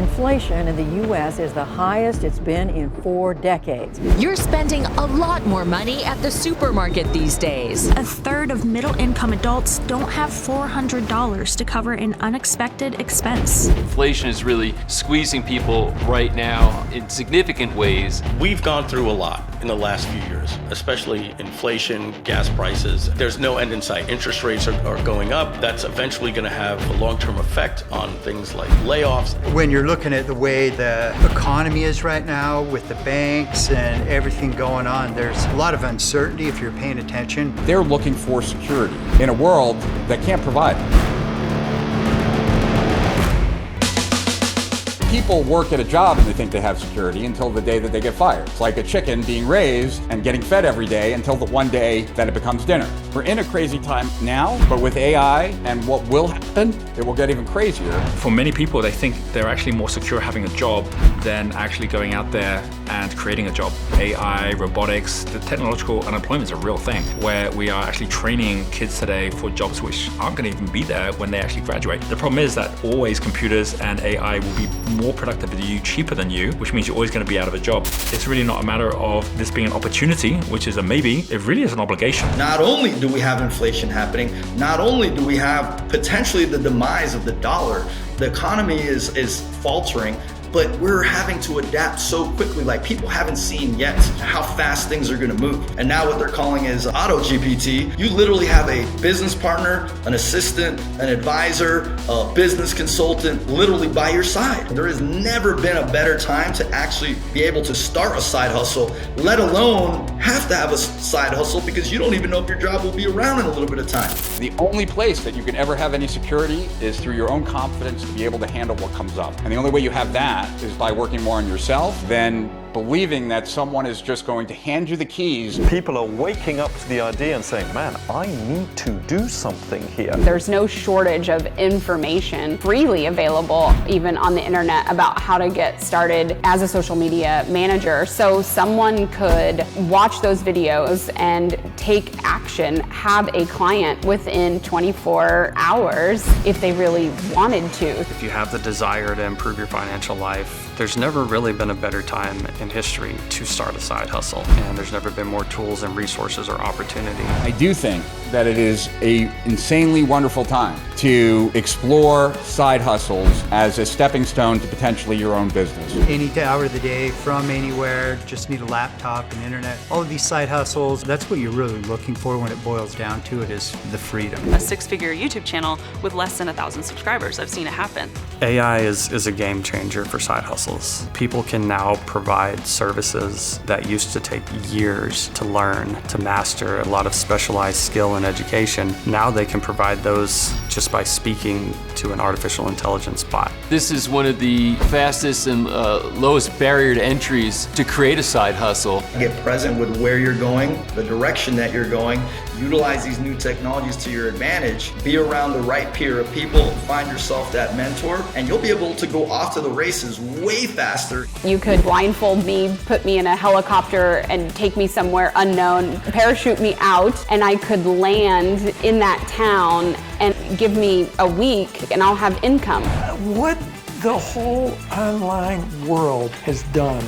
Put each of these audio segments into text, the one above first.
Inflation in the U.S. is the highest it's been in 4 decades. You're spending a lot more money at the supermarket these days. A third of middle-income adults don't have $400 to cover an unexpected expense. Inflation is really squeezing people right now in significant ways. We've gone through a lot in the last few years, especially inflation, gas prices. There's no end in sight. Interest rates are going up. That's eventually going to have a long-term effect on things like layoffs. When you're looking at the way the economy is right now with the banks and everything going on, there's a lot of uncertainty if you're paying attention. They're looking for security in a world that can't provide it. People work at a job and they think they have security until the day that they get fired. It's like a chicken being raised and getting fed every day until the one day that it becomes dinner. We're in a crazy time now, but with AI and what will happen, it will get even crazier. For many people, they think they're actually more secure having a job than actually going out there and creating a job. AI, robotics, the technological unemployment is a real thing where we are actually training kids today for jobs which aren't going to even be there when they actually graduate. The problem is that always computers and AI will be more productive than you, cheaper than you, which means you're always going to be out of a job. It's really not a matter of this being an opportunity, which is a maybe, it really is an obligation. Not only do we have inflation happening, not only do we have potentially the demise of the dollar, the economy is faltering, but we're having to adapt so quickly. Like, people haven't seen yet how fast things are gonna move. And now what they're calling is auto GPT. You literally have a business partner, an assistant, an advisor, a business consultant, literally by your side. There has never been a better time to actually be able to start a side hustle, let alone have to have a side hustle, because you don't even know if your job will be around in a little bit of time. The only place that you can ever have any security is through your own confidence to be able to handle what comes up. And the only way you have that is by working more on yourself than believing that someone is just going to hand you the keys. People are waking up to the idea and saying, man, I need to do something here. There's no shortage of information freely available, even on the internet, about how to get started as a social media manager. So someone could watch those videos and take action, have a client within 24 hours if they really wanted to. If you have the desire to improve your financial life, there's never really been a better time in history to start a side hustle, and there's never been more tools and resources or opportunity. I do think that it is an insanely wonderful time to explore side hustles as a stepping stone to potentially your own business. Any hour of the day, from anywhere, just need a laptop and internet. All of these side hustles, that's what you're really looking for when it boils down to it, is the freedom. A 6-figure YouTube channel with less than 1,000 subscribers. I've seen it happen. AI is a game changer for side hustles. People can now provide services that used to take years to learn, to master, a lot of specialized skill and education. Now they can provide those just by speaking to an artificial intelligence bot. This is one of the fastest and lowest barrier to entries to create a side hustle. Get present with where you're going, the direction that you're going, utilize these new technologies to your advantage, be around the right peer of people, find yourself that mentor, and you'll be able to go off to the races way faster. You could blindfold me, put me in a helicopter and take me somewhere unknown, parachute me out, and I could land in that town and give me a week and I'll have income. What the whole online world has done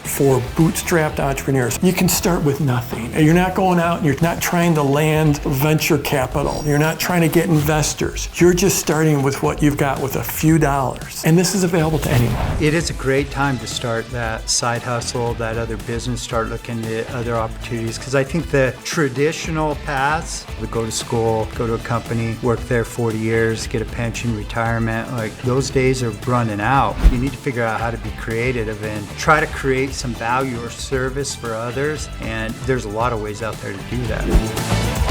for bootstrapped entrepreneurs. You can start with nothing. You're not going out and you're not trying to land venture capital. You're not trying to get investors. You're just starting with what you've got with a few dollars. And this is available to anyone. It is a great time to start that side hustle, that other business, start looking at other opportunities. Because I think the traditional paths, would go to school, go to a company, work there 40 years, get a pension, retirement, like those days are running out. You need to figure out how to be creative and try to create some value or service for others, and there's a lot of ways out there to do that.